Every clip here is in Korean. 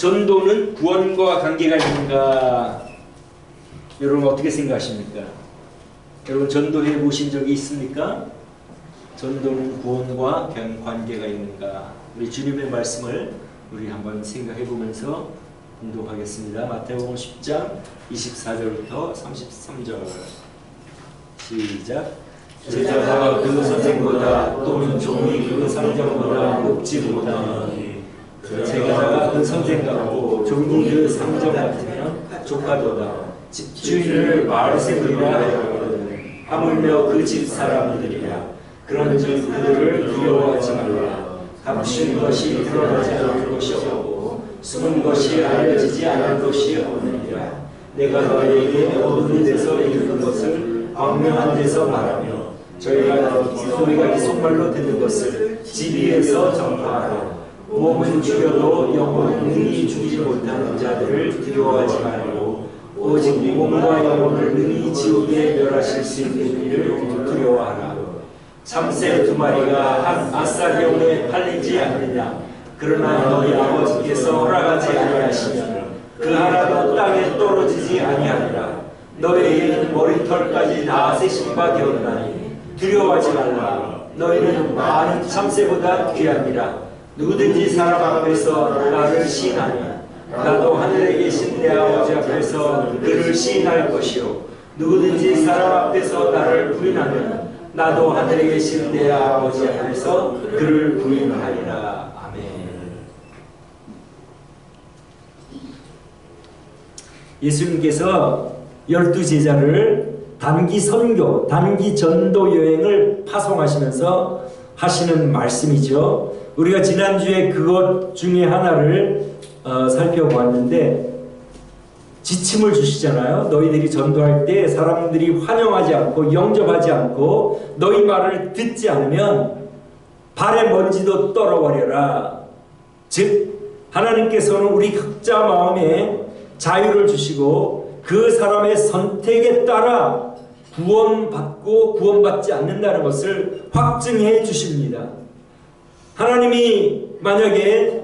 전도는 구원과 관계가 있는가? 여러분 어떻게 생각하십니까? 여러분 전도해 보신 적이 있습니까? 전도는 구원과 관계가 있는가? 우리 주님의 말씀을 우리 한번 생각해 보면서 공독하겠습니다. 마태복음 10장 24절부터 33절 시작. 제자가 그 선생보다 또는 종이 그 상정보다 높지 못하니 제자가 그 선생 같고 종이 그 상정 같으면 조카도다. 집주인을 바알세불이라 하거든 하물며 그 집 사람들이라. 그런즉 그들을 두려워하지 말라. 감춘 것이 드러나지 않을 것이 없고 숨은 것이 알려지지 않을 것이 없느니라. 내가 너희에게 어두운 데서 읽은 것을 광명한 데서 말하며 소리가 속말로 듣는 것을 집 위에서 전파하라. 몸은 죽여도 영혼은 능히 죽이지 못하는 자들을 두려워하지 말고 오직 몸과 영혼을 능히 지옥에 멸하실 수 있는 이를 두려워하라. 참새 두 마리가 한 아사경에 팔리지 않느냐? 그러나 너희 아버지께서 허락하지 아니하시면 그 하나도 땅에 떨어지지 아니하리라. 너희는 머리털까지 다 세신 바 되었나니 두려워하지 말라. 너희는 많은 참새보다 귀합니다. 누구든지 사람 앞에서 나를 시인하니 나도 하늘에 계신 내 아버지 앞에서 그를 시인할 것이요 누구든지 사람 앞에서 나를 부인하면 나도 하늘에 계신 내 아버지 앞에서 그를 부인하리라. 아멘. 예수님께서 12제자를 단기 선교, 단기 전도 여행을 파송하시면서 하시는 말씀이죠. 우리가 지난주에 그것 중에 하나를 살펴보았는데 지침을 주시잖아요. 너희들이 전도할 때 사람들이 환영하지 않고 영접하지 않고 너희 말을 듣지 않으면 발에 먼지도 떨어버려라. 즉 하나님께서는 우리 각자 마음에 자유를 주시고 그 사람의 선택에 따라 구원받고 구원받지 않는다는 것을 확증해 주십니다. 하나님이 만약에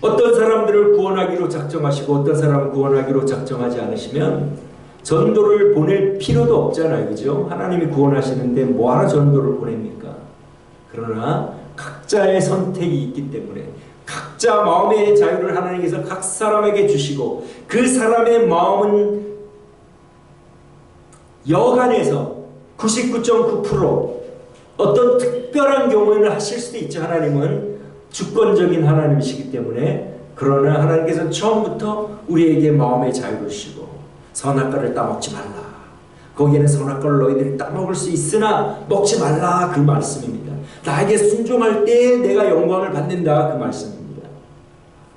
어떤 사람들을 구원하기로 작정하시고 어떤 사람을 구원하기로 작정하지 않으시면 전도를 보낼 필요도 없잖아요. 그죠? 하나님이 구원하시는데 뭐하러 전도를 보냅니까? 그러나 각자의 선택이 있기 때문에 각자 마음의 자유를 하나님께서 각 사람에게 주시고 그 사람의 마음은 여간에서 99.9% 어떤 특별한 경우에는 하실 수도 있죠. 하나님은 주권적인 하나님이시기 때문에. 그러나 하나님께서 처음부터 우리에게 마음의 자유를 주시고 선악과를 따먹지 말라. 거기에는 선악과를 너희들이 따먹을 수 있으나 먹지 말라. 그 말씀입니다. 나에게 순종할 때 내가 영광을 받는다. 그 말씀입니다.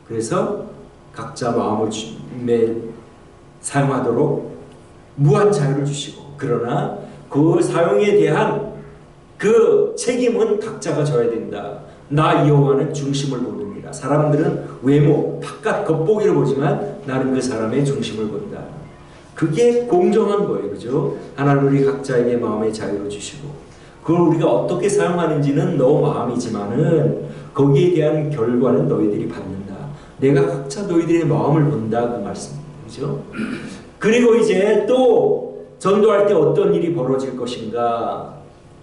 그래서 각자 마음을 사용하도록 무한 자유를 주시고 그러나 그 사용에 대한 그 책임은 각자가 져야 된다. 나 여호와는 중심을 보느니라. 사람들은 외모, 바깥 겉보기를 보지만 나는 그 사람의 중심을 본다. 그게 공정한 거예요. 그죠? 하나님 우리 각자에게 마음의 자유를 주시고 그걸 우리가 어떻게 사용하는지는 너 마음이지만은 거기에 대한 결과는 너희들이 받는다. 내가 각자 너희들의 마음을 본다. 그 말씀입니다. 그죠? 그리고 이제 또 전도할 때 어떤 일이 벌어질 것인가?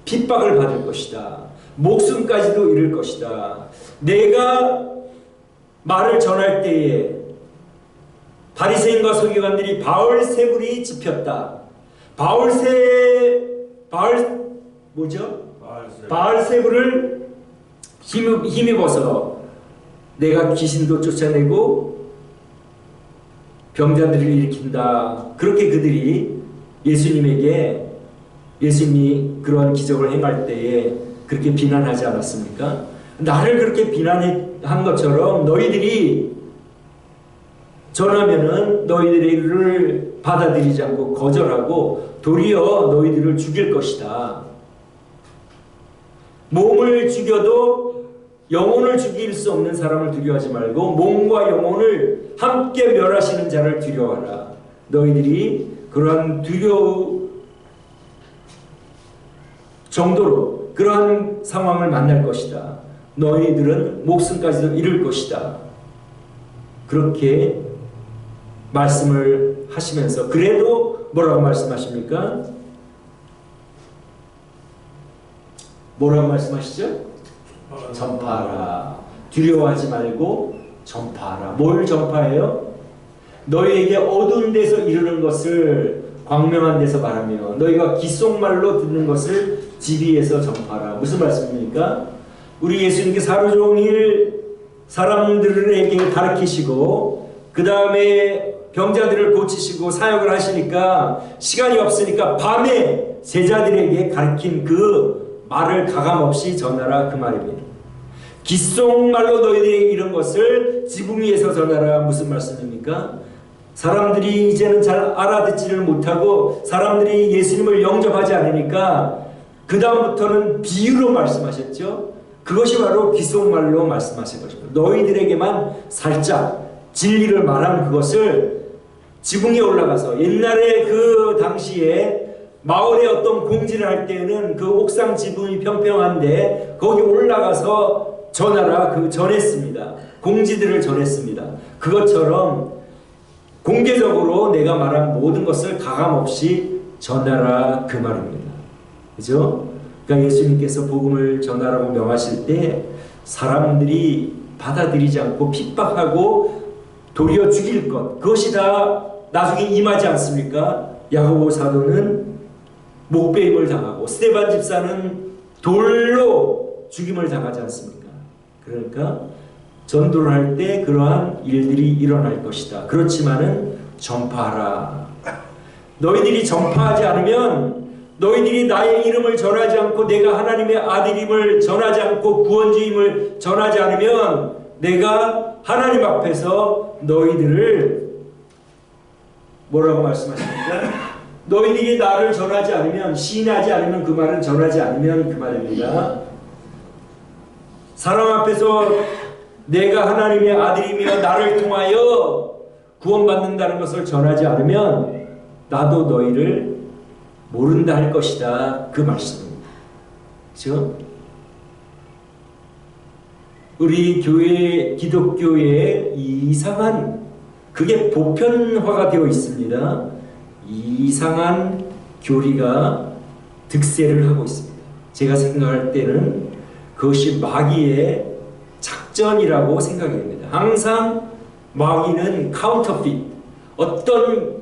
핍박을 받을 것이다. 목숨까지도 잃을 것이다. 내가 말을 전할 때에 바리새인과 서기관들이 바알세불이 집혔다. 바알세불을 힘입어서 내가 귀신도 쫓아내고 병자들을 일으킨다. 그렇게 그들이 예수님이 그러한 기적을 행할 때에 그렇게 비난하지 않았습니까? 나를 그렇게 비난한 것처럼 너희들이 전하면은 너희들을 받아들이지 않고 거절하고 도리어 너희들을 죽일 것이다. 몸을 죽여도 영혼을 죽일 수 없는 사람을 두려워하지 말고 몸과 영혼을 함께 멸하시는 자를 두려워하라. 너희들이 그러한 두려움 정도로 그러한 상황을 만날 것이다. 너희들은 목숨까지도 잃을 것이다. 그렇게 말씀을 하시면서 그래도 뭐라고 말씀하십니까? 뭐라고 말씀하시죠? 전파하라. 두려워하지 말고 전파하라. 뭘 전파해요? 너희에게 어두운 데서 이르는 것을 광명한 데서 말하며 너희가 귓속말로 듣는 것을 지리에서 전파하라. 무슨 말씀입니까? 우리 예수님께서 하루 종일 사람들에게 가르치시고 그 다음에 병자들을 고치시고 사역을 하시니까 시간이 없으니까 밤에 제자들에게 가르친 그 말을 가감없이 전하라 그 말입니다. 귓속말로 너희들이 이런 것을 지붕 위에서 전하라. 무슨 말씀입니까? 사람들이 이제는 잘 알아듣지를 못하고 사람들이 예수님을 영접하지 않으니까 그 다음부터는 비유로 말씀하셨죠. 그것이 바로 귓속말로 말씀하신 것입니다. 너희들에게만 살짝 진리를 말한 그것을 지붕에 올라가서 옛날에 그 당시에 마을에 어떤 공지를 할 때는 그 옥상 지붕이 평평한데 거기 올라가서 전하라 그 전했습니다. 공지들을 전했습니다. 그것처럼 공개적으로 내가 말한 모든 것을 가감없이 전하라 그 말입니다. 그죠? 그러니까 예수님께서 복음을 전하라고 명하실 때 사람들이 받아들이지 않고 핍박하고 도리어 죽일 것 그것이 다 나중에 임하지 않습니까? 야고보 사도는 목베임을 당하고 스데반 집사는 돌로 죽임을 당하지 않습니까? 그러니까 전도를 할 때 그러한 일들이 일어날 것이다. 그렇지만은 전파하라. 너희들이 전파하지 않으면 너희들이 나의 이름을 전하지 않고 내가 하나님의 아들임을 전하지 않고 구원주임을 전하지 않으면 내가 하나님 앞에서 너희들을 뭐라고 말씀하십니까? 너희들이 나를 전하지 않으면 시인하지 않으면 그 말은 전하지 않으면 그 말입니다. 사람 앞에서 내가 하나님의 아들이며 나를 통하여 구원받는다는 것을 전하지 않으면 나도 너희를 모른다 할 것이다. 그 말씀입니다. 그렇죠? 우리 교회 기독교에 이상한 그게 보편화가 되어 있습니다. 이상한 교리가 득세를 하고 있습니다. 제가 생각할 때는 그것이 마귀의 작전이라고 생각이 됩니다. 항상 마귀는 카운터핏, 어떤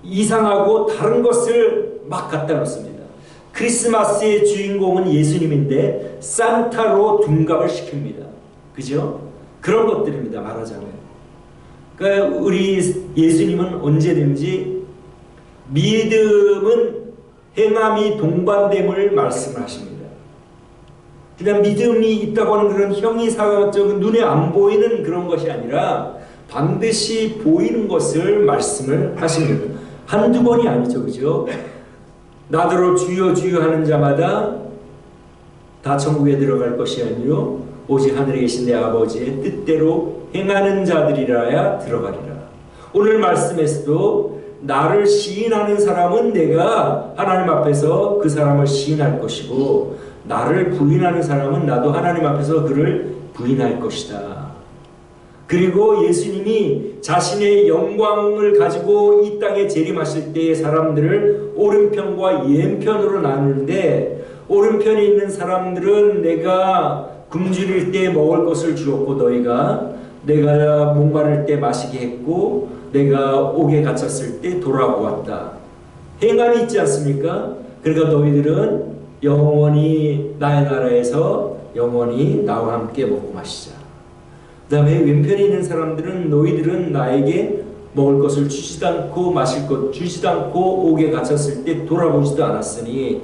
이상하고 다른 것을 막 갖다 놓습니다. 크리스마스의 주인공은 예수님인데 산타로 둔갑을 시킵니다. 그죠? 그런 것들입니다. 말하자면. 그러니까 우리 예수님은 언제든지 믿음은 행함이 동반됨을 말씀하십니다. 그냥 믿음이 있다고 하는 그런 형이상학적인 눈에 안 보이는 그런 것이 아니라 반드시 보이는 것을 말씀을 하십니다. 한두 번이 아니죠. 그죠? 나더러 주여 주여 하는 자마다 다 천국에 들어갈 것이 아니요 오직 하늘에 계신 내 아버지의 뜻대로 행하는 자들이라야 들어가리라. 오늘 말씀에서도 나를 시인하는 사람은 내가 하나님 앞에서 그 사람을 시인할 것이고 나를 부인하는 사람은 나도 하나님 앞에서 그를 부인할 것이다. 그리고 예수님이 자신의 영광을 가지고 이 땅에 재림하실 때의 사람들을 오른편과 왼편으로 나누는데 오른편에 있는 사람들은 내가 굶주릴 때 먹을 것을 주었고 너희가 내가 목마를 때 마시게 했고 내가 옥에 갇혔을 때 돌아보았다. 행함이 있지 않습니까? 그러니까 너희들은 영원히 나의 나라에서 영원히 나와 함께 먹고 마시자. 그 다음에 왼편에 있는 사람들은 너희들은 나에게 먹을 것을 주지도 않고 마실 것 주지도 않고 옥에 갇혔을 때 돌아보지도 않았으니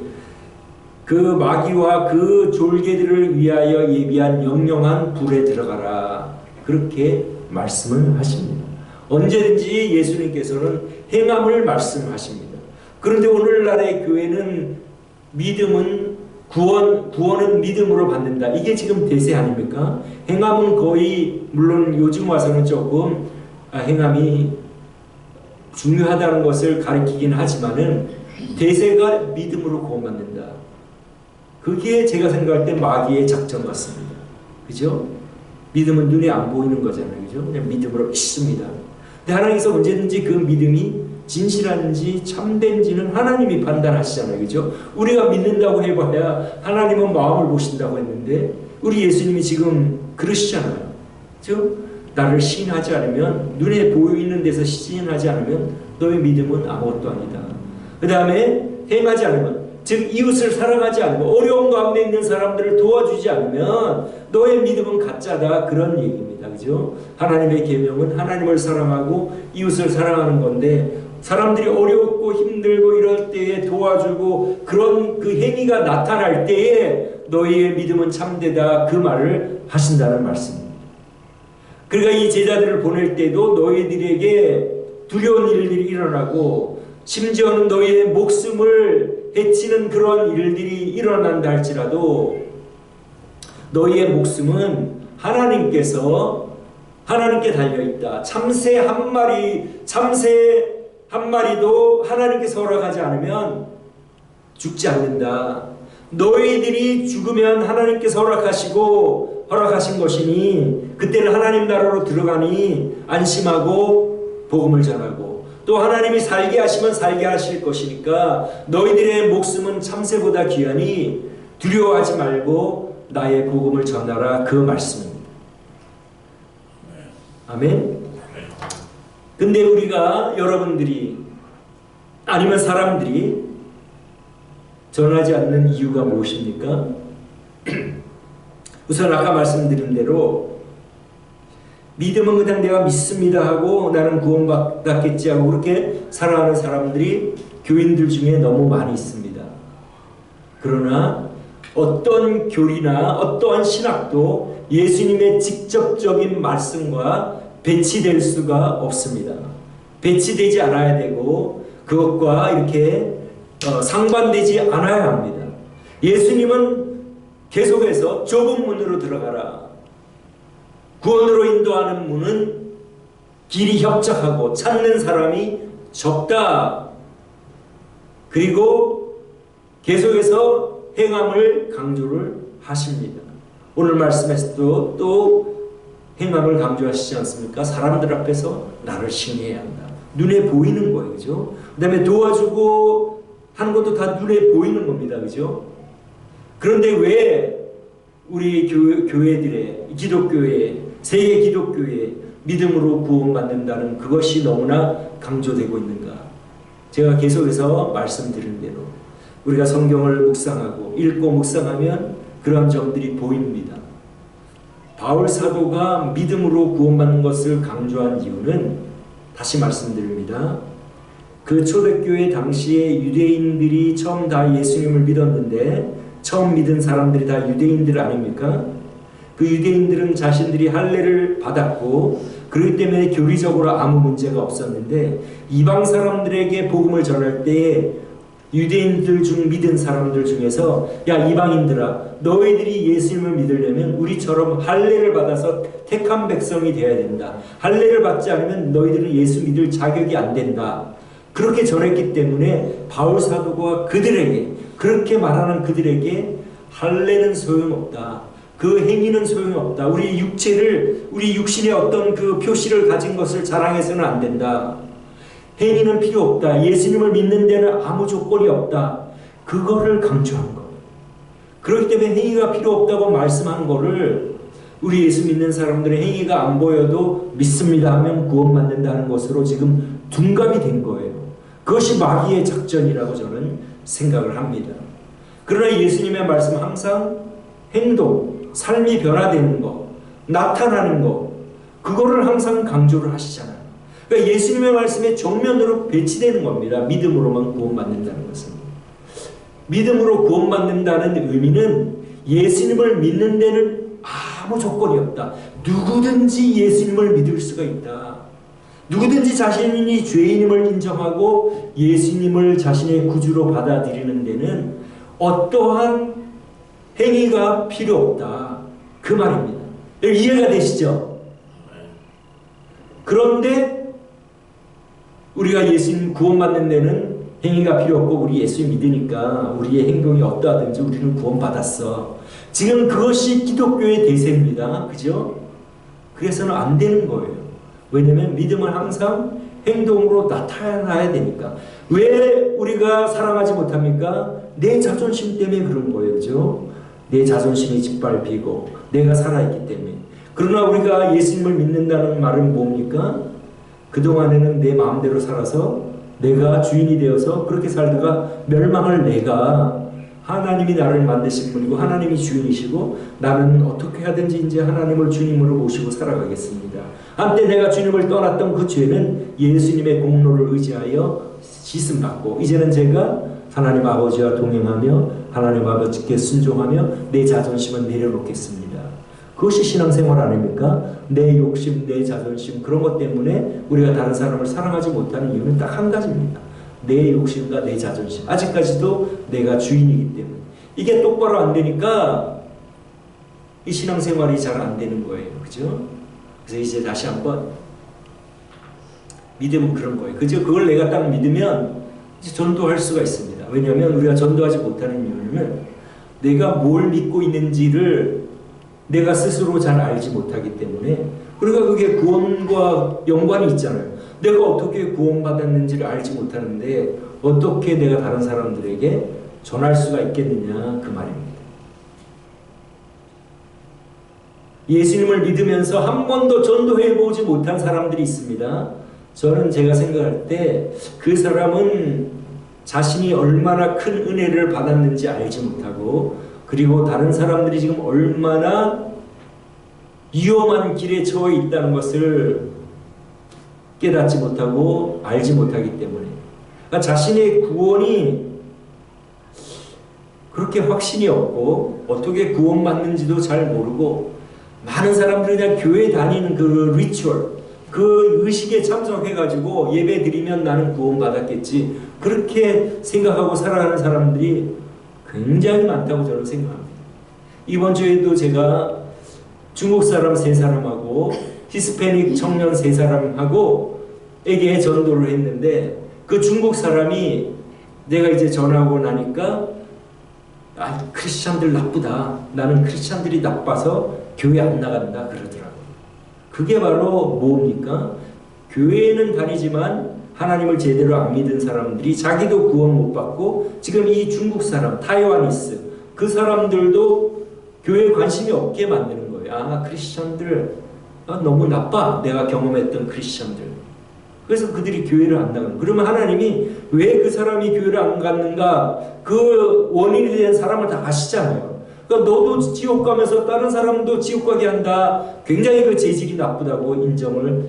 그 마귀와 그 졸개들을 위하여 예비한 영영한 불에 들어가라. 그렇게 말씀을 하십니다. 언제든지 예수님께서는 행함을 말씀하십니다. 그런데 오늘날의 교회는 믿음은 구원은 믿음으로 받는다. 이게 지금 대세 아닙니까? 행함은 거의 물론 요즘 와서는 조금 행함이 중요하다는 것을 가리키긴 하지만은 대세가 믿음으로 구원받는다. 그게 제가 생각할 때 마귀의 작전 같습니다. 그죠? 믿음은 눈에 안 보이는 거잖아요. 그죠? 그냥 믿음으로 믿습니다. 근데 하나님께서 언제든지 그 믿음이 진실한지 참된지는 하나님이 판단하시잖아요. 그죠? 우리가 믿는다고 해봐야 하나님은 마음을 보신다고 했는데 우리 예수님이 지금 그러시잖아요. 그죠? 나를 시인하지 않으면, 눈에 보이는 데서 시인하지 않으면 너의 믿음은 아무것도 아니다. 그 다음에 행하지 않으면, 즉 이웃을 사랑하지 않으면, 어려운 가운데 있는 사람들을 도와주지 않으면 너의 믿음은 가짜다. 그런 얘기입니다. 그죠? 하나님의 계명은 하나님을 사랑하고 이웃을 사랑하는 건데, 사람들이 어렵고 힘들고 이럴 때에 도와주고 그런 그 행위가 나타날 때에 너희의 믿음은 참되다. 그 말을 하신다는 말씀입니다. 그러니까 이 제자들을 보낼 때도 너희들에게 두려운 일들이 일어나고 심지어는 너희의 목숨을 해치는 그런 일들이 일어난다 할지라도 너희의 목숨은 하나님께 달려있다. 참새 한 마리도 하나님께서 허락하지 않으면 죽지 않는다. 너희들이 죽으면 하나님께서 허락하신 것이니 그때는 하나님 나라로 들어가니 안심하고 복음을 전하고, 또 하나님이 살게 하시면 살게 하실 것이니까 너희들의 목숨은 참새보다 귀하니 두려워하지 말고 나의 복음을 전하라. 그 말씀입니다. 아멘. 근데 우리가, 여러분들이 아니면 사람들이 전하지 않는 이유가 무엇입니까? 우선 아까 말씀드린 대로 믿음은 그냥 내가 믿습니다 하고 나는 구원받았겠지 하고 그렇게 살아가는 사람들이 교인들 중에 너무 많이 있습니다. 그러나 어떤 교리나 어떠한 신학도 예수님의 직접적인 말씀과 배치될 수가 없습니다. 배치되지 않아야 되고 그것과 이렇게 상반되지 않아야 합니다. 예수님은 계속해서 좁은 문으로 들어가라. 구원으로 인도하는 문은 길이 협착하고 찾는 사람이 적다. 그리고 계속해서 행함을 강조를 하십니다. 오늘 말씀에서도 또 행함을 강조하시지 않습니까? 사람들 앞에서 나를 싱해야 한다. 눈에 보이는 거예요. 그죠? 그 다음에 도와주고 하는 것도 다 눈에 보이는 겁니다. 그죠? 그런데 왜 우리 교회들의, 기독교회, 세계 기독교회 믿음으로 구원받는다는 그것이 너무나 강조되고 있는가? 제가 계속해서 말씀드린 대로 우리가 성경을 묵상하고 읽고 묵상하면 그러한 점들이 보입니다. 바울 사도가 믿음으로 구원받는 것을 강조한 이유는 다시 말씀드립니다. 그 초대교회 당시에 유대인들이 처음 다 예수님을 믿었는데 처음 믿은 사람들이 다 유대인들 아닙니까? 그 유대인들은 자신들이 할례를 받았고 그렇기 때문에 교리적으로 아무 문제가 없었는데 이방 사람들에게 복음을 전할 때에 유대인들 중 믿은 사람들 중에서 야 이방인들아 너희들이 예수님을 믿으려면 우리처럼 할례를 받아서 택한 백성이 되어야 된다. 할례를 받지 않으면 너희들은 예수 믿을 자격이 안 된다. 그렇게 전했기 때문에 바울 사도가 그들에게 그렇게 말하는 그들에게 할례는 소용없다. 그 행위는 소용없다. 우리 육신의 어떤 그 표시를 가진 것을 자랑해서는 안 된다. 행위는 필요 없다. 예수님을 믿는 데는 아무 조건이 없다. 그거를 강조한 거예요. 그렇기 때문에 행위가 필요 없다고 말씀한 거를 우리 예수 믿는 사람들의 행위가 안 보여도 믿습니다 하면 구원받는다는 것으로 지금 둔갑이 된 거예요. 그것이 마귀의 작전이라고 저는 생각을 합니다. 그러나 예수님의 말씀 항상 행동, 삶이 변화되는 것, 나타나는 것, 그거를 항상 강조를 하시잖아요. 그러니까 예수님의 말씀에 정면으로 배치되는 겁니다. 믿음으로만 구원받는다는 것은. 믿음으로 구원받는다는 의미는 예수님을 믿는 데는 아무 조건이 없다. 누구든지 예수님을 믿을 수가 있다. 누구든지 자신이 죄인임을 인정하고 예수님을 자신의 구주로 받아들이는 데는 어떠한 행위가 필요 없다. 그 말입니다. 이해가 되시죠? 그런데 우리가 예수님 구원받는 데는 행위가 필요 없고 우리 예수 믿으니까 우리의 행동이 어떠하든지 우리는 구원받았어. 지금 그것이 기독교의 대세입니다. 그죠? 그래서는 안 되는 거예요. 왜냐하면 믿음은 항상 행동으로 나타나야 되니까. 왜 우리가 사랑하지 못합니까? 내 자존심 때문에 그런 거예요. 그죠? 내 자존심이 짓밟히고 내가 살아있기 때문에. 그러나 우리가 예수님을 믿는다는 말은 뭡니까? 그동안에는 내 마음대로 살아서 내가 주인이 되어서 그렇게 살다가 멸망할 내가 하나님이 나를 만드신 분이고 하나님이 주인이시고 나는 어떻게 하든지 이제 하나님을 주님으로 모시고 살아가겠습니다. 한때 내가 주님을 떠났던 그 죄는 예수님의 공로를 의지하여 씻음받고 이제는 제가 하나님 아버지와 동행하며 하나님 아버지께 순종하며 내 자존심은 내려놓겠습니다. 그것이 신앙생활 아닙니까? 내 욕심, 내 자존심 그런 것 때문에 우리가 다른 사람을 사랑하지 못하는 이유는 딱 한 가지입니다. 내 욕심과 내 자존심. 아직까지도 내가 주인이기 때문에. 이게 똑바로 안 되니까 이 신앙생활이 잘 안 되는 거예요. 그죠? 그래서 이제 다시 한번 믿음은 그런 거예요. 그죠? 그걸 내가 딱 믿으면 이제 전도할 수가 있습니다. 왜냐하면 우리가 전도하지 못하는 이유는 내가 뭘 믿고 있는지를 내가 스스로 잘 알지 못하기 때문에 그러니까 그게 구원과 연관이 있잖아요. 내가 어떻게 구원받았는지를 알지 못하는데 어떻게 내가 다른 사람들에게 전할 수가 있겠느냐 그 말입니다. 예수님을 믿으면서 한 번도 전도해보지 못한 사람들이 있습니다. 저는 제가 생각할 때 그 사람은 자신이 얼마나 큰 은혜를 받았는지 알지 못하고 그리고 다른 사람들이 지금 얼마나 위험한 길에 처해 있다는 것을 깨닫지 못하고 알지 못하기 때문에 그러니까 자신의 구원이 그렇게 확신이 없고 어떻게 구원받는지도 잘 모르고 많은 사람들이 그냥 교회 다니는 그 리추얼 그 의식에 참석해가지고 예배 드리면 나는 구원받았겠지 그렇게 생각하고 살아가는 사람들이 굉장히 많다고 저는 생각합니다. 이번 주에도 제가 중국 사람 3사람하고 히스패닉 청년 3사람하고 에게 전도를 했는데 그 중국 사람이 내가 이제 전화하고 나니까 아 크리스찬들 나쁘다. 나는 크리스찬들이 나빠서 교회 안 나간다 그러더라고요. 그게 바로 뭡니까? 교회는 다니지만 하나님을 제대로 안 믿은 사람들이 자기도 구원 못 받고 지금 이 중국 사람 타이와니스 그 사람들도 교회에 관심이 없게 만드는 거예요. 아 크리스천들 너무 나빠. 내가 경험했던 크리스천들. 그래서 그들이 교회를 안 나가는. 그러면 하나님이 왜 그 사람이 교회를 안 갔는가 그 원인에 대한 사람을 다 아시잖아요. 그러니까 너도 지옥 가면서 다른 사람도 지옥 가게 한다. 굉장히 그 재질이 나쁘다고 인정을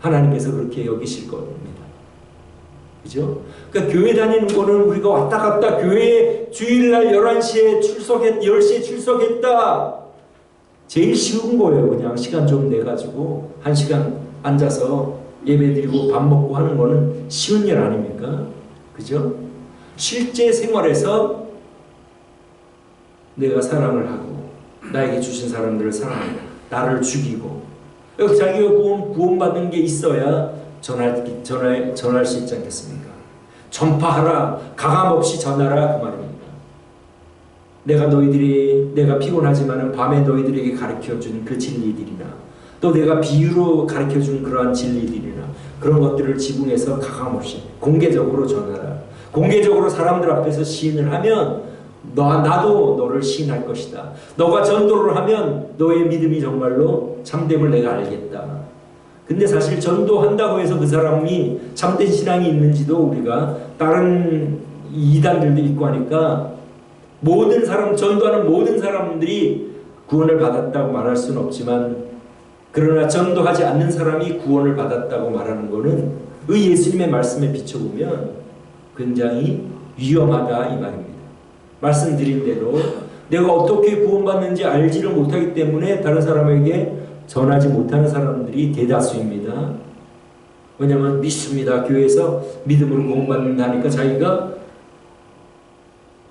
하나님께서 그렇게 여기실 겁니다. 그죠? 그러니까 교회 다니는 거는 우리가 왔다 갔다 교회에 주일날 11시에 10시에 출석했다. 제일 쉬운 거예요. 그냥 시간 좀 내가지고 1시간 앉아서 예배드리고 밥 먹고 하는 거는 쉬운 일 아닙니까? 그죠? 실제 생활에서 내가 사랑을 하고 나에게 주신 사람들을 사랑하고 나를 죽이고 자기가 구원받은 게 있어야 전할 수 있지 않겠습니까? 전파하라, 가감없이 전하라 그 말입니다. 내가 피곤하지만 밤에 너희들에게 가르쳐준 그 진리들이나 또 내가 비유로 가르쳐준 그러한 진리들이나 그런 것들을 지붕에서 가감없이 공개적으로 전하라. 공개적으로 사람들 앞에서 시인을 하면 나도 너를 시인할 것이다. 너가 전도를 하면 너의 믿음이 정말로 참됨을 내가 알겠다. 근데 사실 전도한다고 해서 그 사람이 참된 신앙이 있는지도 우리가 다른 이단들도 있고 하니까 모든 사람, 전도하는 모든 사람들이 구원을 받았다고 말할 수는 없지만 그러나 전도하지 않는 사람이 구원을 받았다고 말하는 것은 의 예수님의 말씀에 비춰보면 굉장히 위험하다 이 말입니다. 말씀드린 대로 내가 어떻게 구원받는지 알지를 못하기 때문에 다른 사람에게 전하지 못하는 사람들이 대다수입니다. 왜냐하면 믿습니다. 교회에서 믿음으로 구원받는다니까 자기가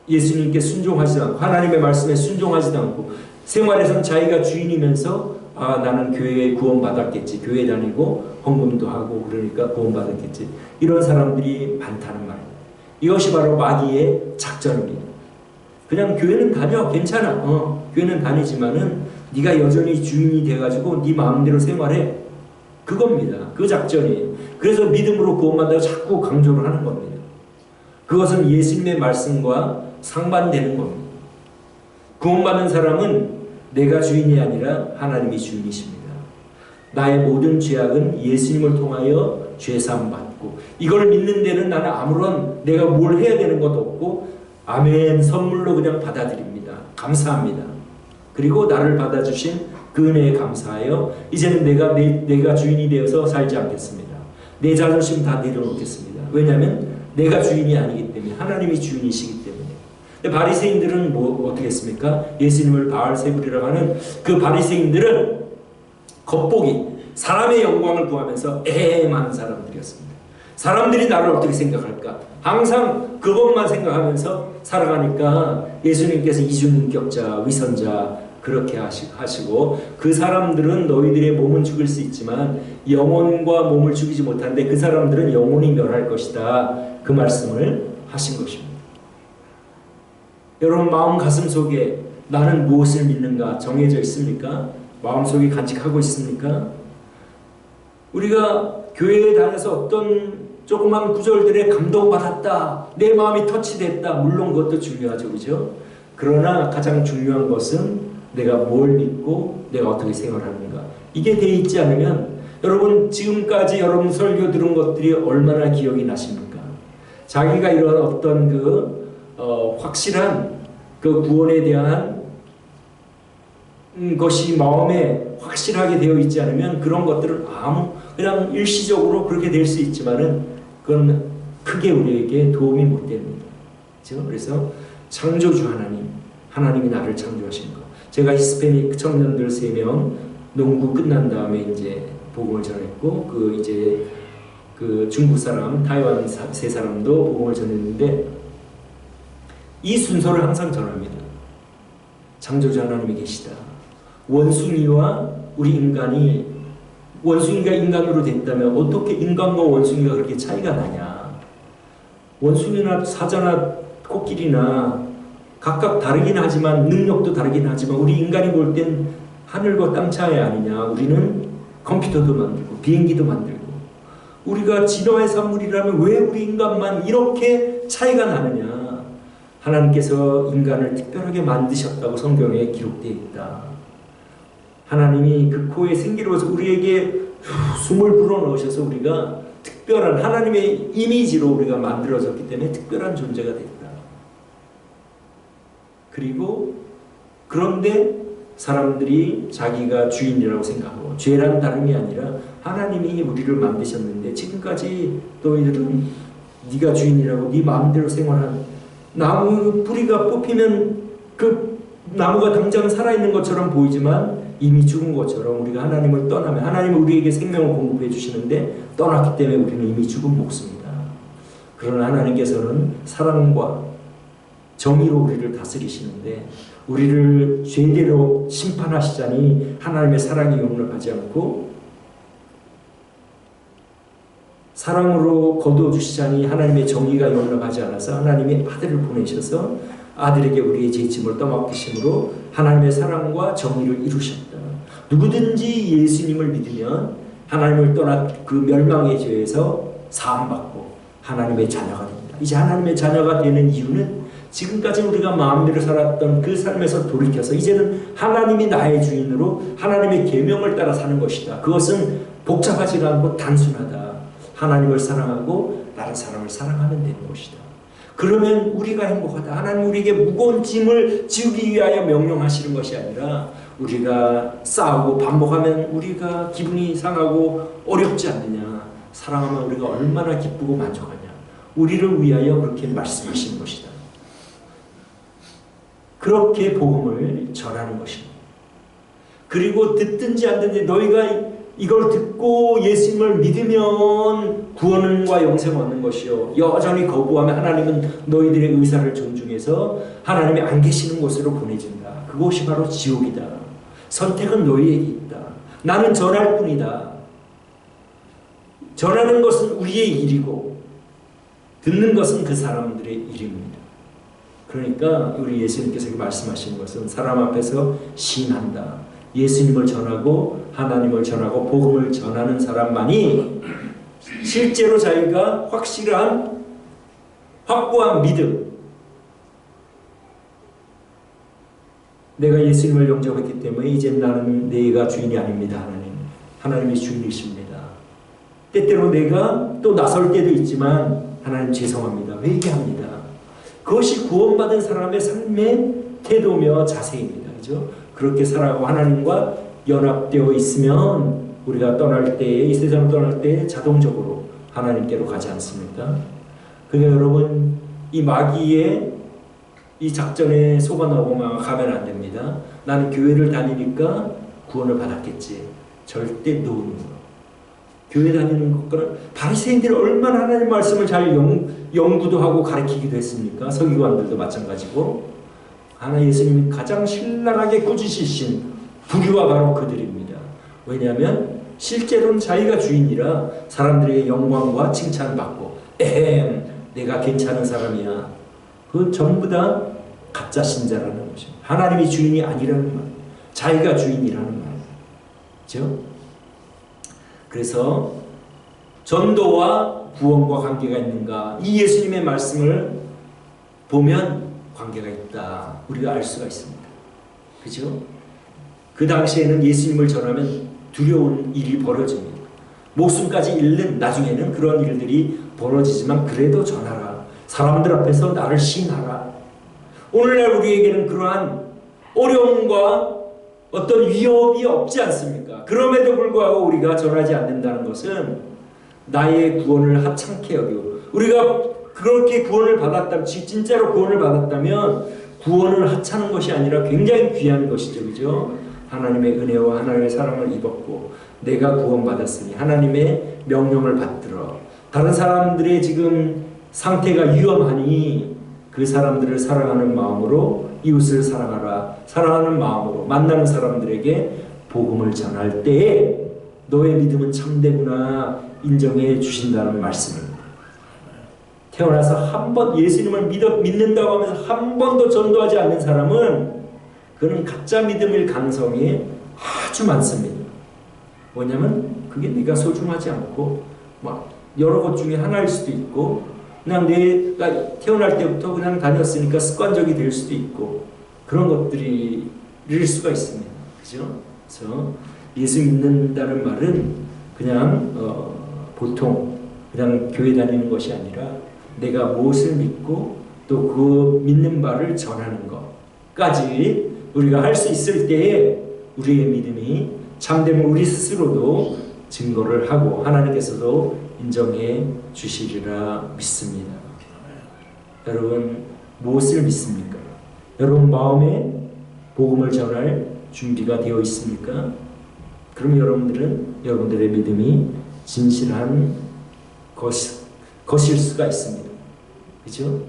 예수님께 순종하지도 않고 하나님의 말씀에 순종하지도 않고 생활에서는 자기가 주인이면서 아 나는 교회에 구원받았겠지. 교회 다니고 헌금도 하고 그러니까 구원받았겠지. 이런 사람들이 많다는 말입니다. 이것이 바로 마귀의 작전입니다. 그냥 교회는 다녀, 괜찮아. 교회는 다니지만은 네가 여전히 주인이 돼가지고 네 마음대로 생활해. 그겁니다. 그 작전이에요. 그래서 믿음으로 구원받다가 자꾸 강조를 하는 겁니다. 그것은 예수님의 말씀과 상반되는 겁니다. 구원받은 사람은 내가 주인이 아니라 하나님이 주인이십니다. 나의 모든 죄악은 예수님을 통하여 죄사함 받고, 이걸 믿는 데는 나는 아무런 내가 뭘 해야 되는 것도 없고, 아멘, 선물로 그냥 받아들입니다. 감사합니다. 그리고 나를 받아주신 그 은혜에 감사하여 이제는 내가 주인이 되어서 살지 않겠습니다. 내 자존심 다 내려놓겠습니다. 왜냐하면 내가 주인이 아니기 때문에, 하나님이 주인이시기 때문에. 근데 바리새인들은 어떻게 했습니까? 예수님을 바알세불이라고 하는 그 바리새인들은 겉보기 사람의 영광을 구하면서 애매한 사람들이었습니다. 사람들이 나를 어떻게 생각할까? 항상 그것만 생각하면서 살아가니까 예수님께서 이중인격자, 위선자 그렇게 하시고, 그 사람들은 너희들의 몸은 죽을 수 있지만 영혼과 몸을 죽이지 못하는데 그 사람들은 영혼이 멸할 것이다. 그 말씀을 하신 것입니다. 여러분 마음 가슴 속에 나는 무엇을 믿는가 정해져 있습니까? 마음속에 간직하고 있습니까? 우리가 교회에 다녀서 어떤 조그만 구절들에 감동받았다, 내 마음이 터치됐다, 물론 그것도 중요하죠, 그죠? 그러나 가장 중요한 것은 내가 뭘 믿고 내가 어떻게 생활하는가, 이게 돼 있지 않으면, 여러분 지금까지 여러분 설교 들은 것들이 얼마나 기억이 나십니까? 자기가 이런 어떤 확실한 그 구원에 대한 것이 마음에 확실하게 되어 있지 않으면 그런 것들은 그냥 일시적으로 그렇게 될 수 있지만은 그건 크게 우리에게 도움이 못 됩니다. 그렇죠? 그래서 창조주 하나님이 나를 창조하신 것. 제가 히스패닉 청년들 3명 농구 끝난 다음에 이제 복음을 전했고, 그 중국 사람, 타이완 3사람도 복음을 전했는데, 이 순서를 항상 전합니다. 창조주 하나님이 계시다. 원숭이와 우리 인간이, 원숭이가 인간으로 됐다면 어떻게 인간과 원숭이가 그렇게 차이가 나냐. 원숭이나 사자나 코끼리나 각각 다르긴 하지만, 능력도 다르긴 하지만, 우리 인간이 볼 땐 하늘과 땅 차이 아니냐. 우리는 컴퓨터도 만들고 비행기도 만들고, 우리가 진화의 산물이라면 왜 우리 인간만 이렇게 차이가 나느냐. 하나님께서 인간을 특별하게 만드셨다고 성경에 기록되어 있다. 하나님이 그 코에 생기로워서 우리에게 숨을 불어넣으셔서 우리가 특별한 하나님의 이미지로 우리가 만들어졌기 때문에 특별한 존재가 됐다. 그리고 그런데 사람들이 자기가 주인이라고 생각하고, 죄란 다름이 아니라 하나님이 우리를 만드셨는데 지금까지 너희들은 네가 주인이라고 네 마음대로 생활한, 나무 뿌리가 뽑히면 그 나무가 당장 살아있는 것처럼 보이지만 이미 죽은 것처럼, 우리가 하나님을 떠나면 하나님은 우리에게 생명을 공급해 주시는데 떠났기 때문에 우리는 이미 죽은 목숨이다. 그러나 하나님께서는 사랑과 정의로 우리를 다스리시는데, 우리를 죄대로 심판하시자니 하나님의 사랑이 용납하지 않고, 사랑으로 거두어주시자니 하나님의 정의가 용납하지 않아서 하나님이 아들을 보내셔서 아들에게 우리의 죄짐을 떠맡기심으로 하나님의 사랑과 정의를 이루셨다. 누구든지 예수님을 믿으면 하나님을 떠나 그 멸망의 죄에서 사함받고 하나님의 자녀가 됩니다. 이제 하나님의 자녀가 되는 이유는 지금까지 우리가 마음대로 살았던 그 삶에서 돌이켜서 이제는 하나님이 나의 주인으로 하나님의 계명을 따라 사는 것이다. 그것은 복잡하지 않고 단순하다. 하나님을 사랑하고 다른 사람을 사랑하면 되는 것이다. 그러면 우리가 행복하다. 하나님 우리에게 무거운 짐을 지우기 위하여 명령하시는 것이 아니라, 우리가 싸우고 반복하면 우리가 기분이 상하고 어렵지 않느냐. 사랑하면 우리가 얼마나 기쁘고 만족하냐. 우리를 위하여 그렇게 말씀하시는 것이다. 그렇게 복음을 전하는 것입니다. 그리고 듣든지 안 듣든지 너희가 이걸 듣고 예수님을 믿으면 구원과 영생을 얻는 것이요, 여전히 거부하면 하나님은 너희들의 의사를 존중해서 하나님이 안 계시는 곳으로 보내준다. 그곳이 바로 지옥이다. 선택은 너희에게 있다. 나는 전할 뿐이다. 전하는 것은 우리의 일이고, 듣는 것은 그 사람들의 일입니다. 그러니까 우리 예수님께서 말씀하시는 것은 사람 앞에서 시인한다. 예수님을 전하고 하나님을 전하고 복음을 전하는 사람만이 실제로 자기가 확실한 확고한 믿음, 내가 예수님을 영접했기 때문에 이제 나는 내가 주인이 아닙니다. 하나님이 주인이십니다. 때때로 내가 또 나설 때도 있지만 하나님 죄송합니다. 회개합니다. 그것이 구원받은 사람의 삶의 태도며 자세입니다. 그죠? 그렇게 살아가고 하나님과 연합되어 있으면 우리가 떠날 때에, 이 세상을 떠날 때에 자동적으로 하나님께로 가지 않습니까? 그러니까 여러분, 이 마귀의 이 작전에 속아나오고 가면 안 됩니다. 나는 교회를 다니니까 구원을 받았겠지. 절대 노는 교회 다니는 것과는 바리새인들이 얼마나 하나님 말씀을 잘 연구도 하고 가르치기도 했습니까? 서기관들도 마찬가지고. 하나 예수님이 가장 신랄하게 꾸짖으신 부류가 바로 그들입니다. 왜냐하면 실제로는 자기가 주인이라 사람들에게 영광과 칭찬을 받고 내가 괜찮은 사람이야. 그건 전부 다 가짜 신자라는 거죠. 하나님이 주인이 아니라는 말, 자기가 주인이라는 말이죠. 그래서 전도와 구원과 관계가 있는가? 이 예수님의 말씀을 보면 관계가 있다. 우리가 알 수가 있습니다. 그죠? 그 당시에는 예수님을 전하면 두려운 일이 벌어집니다. 목숨까지 잃는 나중에는 그런 일들이 벌어지지만 그래도 전하라. 사람들 앞에서 나를 시인하라. 오늘날 우리에게는 그러한 어려움과 어떤 위협이 없지 않습니까? 그럼에도 불구하고 우리가 전하지 않는다는 것은 나의 구원을 하찮게 여기고, 우리가 그렇게 구원을 받았다면, 진짜로 구원을 받았다면 구원을 하찮은 것이 아니라 굉장히 귀한 것이죠. 그죠? 하나님의 은혜와 하나님의 사랑을 입었고 내가 구원받았으니 하나님의 명령을 받들어. 다른 사람들의 지금 상태가 위험하니 그 사람들을 사랑하는 마음으로 이웃을 사랑하라. 사랑하는 마음으로 만나는 사람들에게 복음을 전할 때에 너의 믿음은 참되구나 인정해 주신다는 말씀입니다. 태어나서 한 번 예수님을 믿는다고 하면서 한 번도 전도하지 않는 사람은 그는 가짜 믿음일 가능성이 아주 많습니다. 뭐냐면 그게 네가 소중하지 않고 막 여러 것 중에 하나일 수도 있고 그냥 내가 태어날 때부터 그냥 다녔으니까 습관적이 될 수도 있고 그런 것들이 일 수가 있습니다. 그죠? 그래서 예수 믿는다는 말은 그냥 보통 그냥 교회 다니는 것이 아니라 내가 무엇을 믿고 또 그 믿는 바를 전하는 것까지 우리가 할 수 있을 때에 우리의 믿음이 참됨을 우리 스스로도 증거를 하고 하나님께서도 인정해 주시리라 믿습니다. 여러분 무엇을 믿습니까? 여러분 마음에 복음을 전할 준비가 되어 있습니까? 그럼 여러분들은 여러분들의 믿음이 진실한 것일 수가 있습니다. 그렇죠?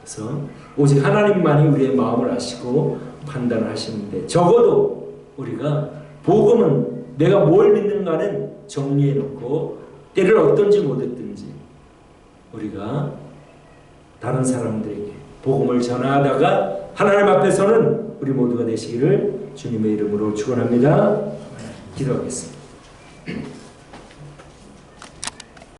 그래서 오직 하나님만이 우리의 마음을 아시고 판단을 하시는데 적어도 우리가 복음은 내가 뭘 믿는가는 정리해 놓고 때를 얻든지 못했든지 우리가 다른 사람들에게 복음을 전하다가 하나님 앞에서는 우리 모두가 되시기를 주님의 이름으로 축원합니다. 기도하겠습니다.